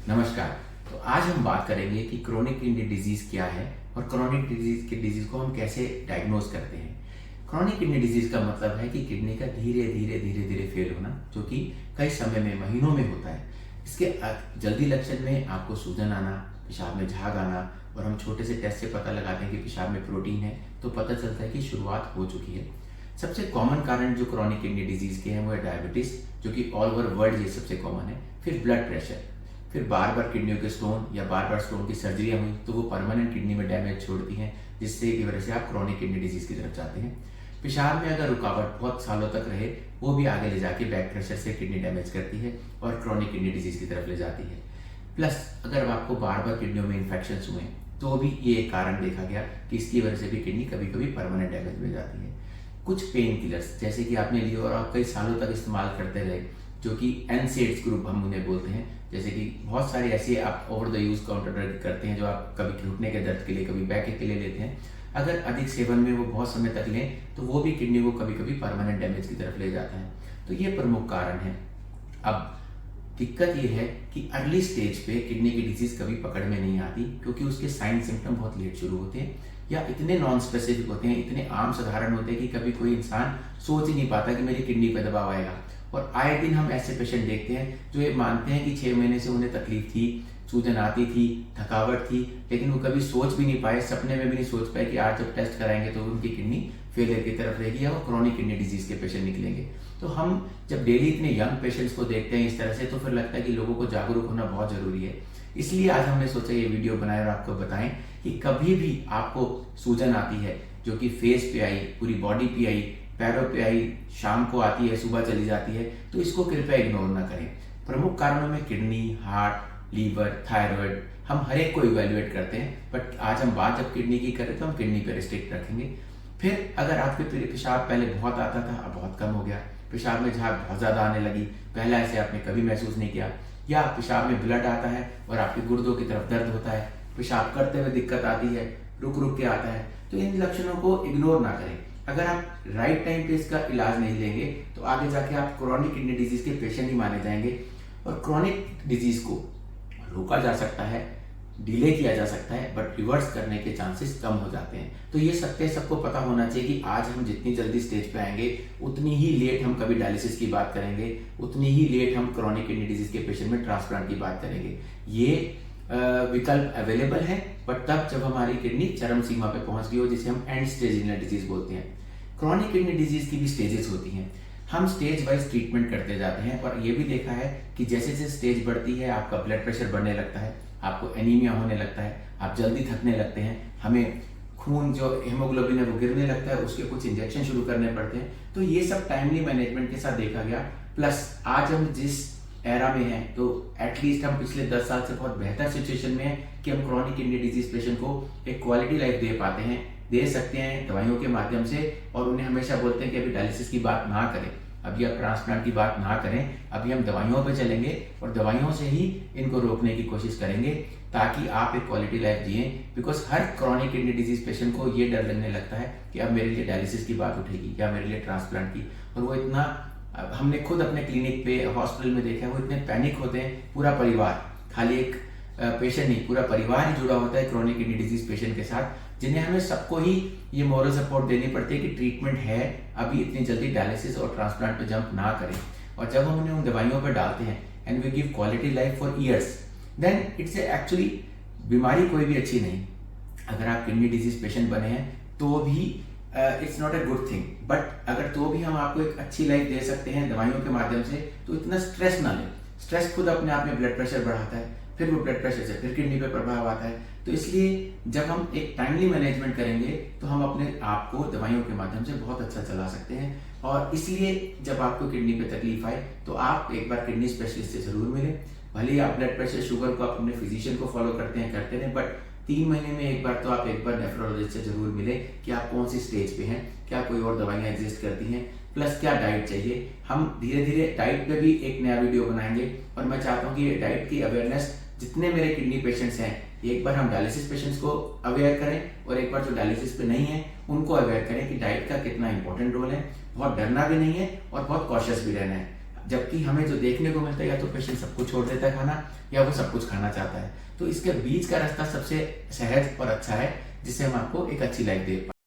नमस्कार। तो आज हम बात करेंगे कि क्रोनिक किडनी डिजीज क्या है और क्रोनिक डिजीज को हम कैसे डायग्नोज करते हैं। क्रोनिक किडनी डिजीज का मतलब है कि किडनी का धीरे धीरे धीरे धीरे फेल होना, जो कि कई समय में महीनों में होता है। इसके जल्दी लक्षण में आपको सूजन आना, पेशाब में झाग आना, और हम छोटे से टेस्ट से पता लगाते हैं कि पेशाब में प्रोटीन है तो पता चलता है कि शुरुआत हो चुकी है। सबसे कॉमन कारण जो क्रोनिक किडनी डिजीज के हैं वो है डायबिटीज, जो कि ऑल ओवर वर्ल्ड ये सबसे कॉमन है। फिर ब्लड प्रेशर, फिर बार बार किडनियों के स्टोन या बार बार स्टोन की सर्जरियां हुई तो वो परमानेंट किडनी में डैमेज छोड़ती हैं, जिससे की वजह से आप क्रोनिक किडनी डिजीज की तरफ जाते हैं। पेशाब में अगर रुकावट बहुत सालों तक रहे, वो भी आगे ले जाके बैक प्रेशर से किडनी डैमेज करती है और क्रोनिक किडनी डिजीज की तरफ ले जाती है। प्लस अगर आपको बार बार किडनियों में इन्फेक्शन हुए तो भी ये एक कारण देखा गया कि इसकी वजह से भी किडनी कभी कभी परमानेंट डैमेज में जाती है। कुछ पेन किलर्स जैसे कि आपने लिए और आप कई सालों तक इस्तेमाल करते रहे, जो कि एनसेड्स ग्रुप हम उन्हें बोलते हैं, जैसे कि बहुत सारे ऐसे आप over the use counter drug करते हैं जो आप कभी घुटने के दर्द के लिए, कभी बैक के लिए लेते हैं। अगर अधिक सेवन में वो बहुत समय तक लें तो वो भी किडनी को कभी कभी परमानेंट डैमेज की तरफ ले जाता है। तो ये प्रमुख कारण है। अब दिक्कत ये है कि अर्ली स्टेज पे किडनी की डिजीज कभी पकड़ में नहीं आती, क्योंकि उसके साइन सिम्टम बहुत लेट शुरू होते हैं या इतने नॉन स्पेसिफिक होते हैं, इतने आम साधारण होते हैं कि कभी कोई इंसान सोच ही नहीं पाता कि मेरी किडनी पे दबाव आएगा। और आए दिन हम ऐसे पेशेंट देखते हैं जो ये मानते हैं कि 6 महीने से उन्हें तकलीफ थी, सूजन आती थी, थकावट थी, लेकिन वो कभी सोच भी नहीं पाए, सपने में भी नहीं सोच पाए कि आज जब टेस्ट कराएंगे तो उनकी किडनी फेलियर की तरफ रहेगी या वो क्रोनिक किडनी डिजीज के पेशेंट निकलेंगे। तो हम जब डेली इतने यंग पेशेंट्स को देखते हैं इस तरह से, तो फिर लगता है कि लोगों को जागरूक होना बहुत जरूरी है। इसलिए आज हमने सोचा ये वीडियो बनाए और आपको बताएं कि कभी भी आपको सूजन आती है जो कि फेस पे आई, पूरी बॉडी पे आई, पैरों पे आई, शाम को आती है, सुबह चली जाती है, तो इसको कृपया इग्नोर ना करें। प्रमुख कारणों में किडनी, हार्ट, लीवर, थायराइड, हम हर एक को इवेल्युएट करते हैं, बट आज हम बात जब किडनी की करें तो हम किडनी पे रिस्ट्रिक्ट रखेंगे। फिर अगर आपके पेशाब पहले बहुत आता था, अब बहुत कम हो गया, पेशाब में झाग बहुत ज्यादा आने लगी, पहले ऐसे आपने कभी महसूस नहीं किया, या पेशाब में ब्लड आता है और आपके गुर्दों की तरफ दर्द होता है, पेशाब करते हुए दिक्कत आती है, रुक रुक के आता है, तो इन लक्षणों को इग्नोर ना करें। अगर आप राइट टाइम पे इसका इलाज नहीं लेंगे तो आगे जाके आप क्रोनिक किडनी डिजीज के पेशेंट ही माने जाएंगे। और क्रोनिक डिजीज को रोका जा सकता है, डिले किया जा सकता है, बट रिवर्स करने के चांसेस कम हो जाते हैं। तो ये सत्य सबको पता होना चाहिए कि आज हम जितनी जल्दी स्टेज पे आएंगे उतनी ही लेट हम कभी डायलिसिस की बात करेंगे, उतनी ही लेट हम क्रोनिक किडनी डिजीज के पेशेंट में ट्रांसप्लांट की बात करेंगे। ये विकल्प अवेलेबल है, बट तब जब हमारी किडनी चरम सीमा पे पहुंच गई हो, जिसे हम एंड स्टेज रिनल डिजीज बोलते हैं। क्रोनिक किडनी डिजीज की भी स्टेजेस होती हैं, हम स्टेज वाइज ट्रीटमेंट करते जाते हैं, और ये भी देखा है कि जैसे जैसे स्टेज बढ़ती है आपका ब्लड प्रेशर बढ़ने लगता है, आपको एनीमिया होने लगता है, आप जल्दी थकने लगते हैं, हमें खून जो हेमोग्लोबिन है वो गिरने लगता है, उसके कुछ इंजेक्शन शुरू करने पड़ते हैं। तो ये सब टाइमली मैनेजमेंट के साथ देखा गया। प्लस आज हम जिस एरा में हैं तो एटलीस्ट हम पिछले 10 साल से बहुत बेहतर सिचुएशन में हैं कि हम क्रोनिक किडनी डिजीज पेशेंट को एक क्वालिटी लाइफ दे पाते हैं, दे सकते हैं दवाइयों के माध्यम से। और उन्हें हमेशा बोलते हैं कि अभी डायलिसिस की बात ना करें, अभी आप ट्रांसप्लांट की बात ना करें, अभी हम दवाइयों पे चलेंगे और दवाइयों से ही इनको रोकने की कोशिश करेंगे, ताकि आप एक क्वालिटी लाइफ जिए। Because her chronic kidney disease patient को ये डर लगने लगता है कि अब मेरे लिए डायलिसिस की बात उठेगी या मेरे लिए ट्रांसप्लांट की, और वो इतना, हमने खुद अपने क्लिनिक पे, हॉस्पिटल में देखा है, वो इतने पैनिक होते हैं। पूरा परिवार, खाली एक पेशेंट नहीं, पूरा परिवार ही जुड़ा होता है क्रोनिक किडनी डिजीज पेशेंट के साथ, जिन्हें हमें सबको ही ये मॉरल सपोर्ट देनी पड़ती है कि ट्रीटमेंट है, अभी इतनी जल्दी डायलिसिस और ट्रांसप्लांट पे जंप ना करें। और जब हम उन्हें उन दवाइयों पर डालते हैं and we give quality life for years, then it's actually, बीमारी कोई भी अच्छी नहीं। अगर आप किडनी डिजीज पेशेंट बने हैं तो भी it's not a good thing, but अगर तो भी हम आपको एक अच्छी लाइफ दे सकते हैं दवाइयों के माध्यम से, तो इतना स्ट्रेस ना लें। स्ट्रेस खुद अपने आप में ब्लड प्रेशर बढ़ाता है, फिर वो ब्लड प्रेशर से फिर किडनी पे प्रभाव आता है। तो इसलिए जब हम एक टाइमली मैनेजमेंट करेंगे तो हम अपने आप को दवाइयों के माध्यम से बहुत अच्छा चला सकते हैं। और इसलिए जब आपको किडनी पे तकलीफ आए तो आप एक बार किडनी स्पेशलिस्ट से जरूर मिलें। भले ही आप ब्लड प्रेशर, शुगर को आप अपने फिजिशियन को फॉलो करते हैं, बट 3 महीने में एक बार तो आप एक बार नेफ्रोलॉजिस्ट से जरूर मिले कि आप कौन सी स्टेज पे हैं, क्या कोई और दवाइयाँ एग्जिस्ट करती हैं, प्लस क्या डाइट चाहिए। हम धीरे धीरे डाइट पे भी एक नया वीडियो बनाएंगे, और मैं चाहता हूँ कि ये डाइट की अवेयरनेस जितने मेरे किडनी पेशेंट्स हैं, एक बार हम डायलिसिस पेशेंट्स को अवेयर करें, और एक बार जो डायलिसिस पे नहीं है उनको अवेयर करें कि डाइट का कितना इंपॉर्टेंट रोल है। बहुत डरना भी नहीं है और बहुत कॉशियस भी रहना है। जबकि हमें जो देखने को मिलता है या तो पेशेंट सब कुछ छोड़ देता है खाना या वो सब कुछ खाना चाहता है। तो इसके बीच का रास्ता सबसे सहज और अच्छा है जिससे हम आपको एक अच्छी लाइफ दे पाएं।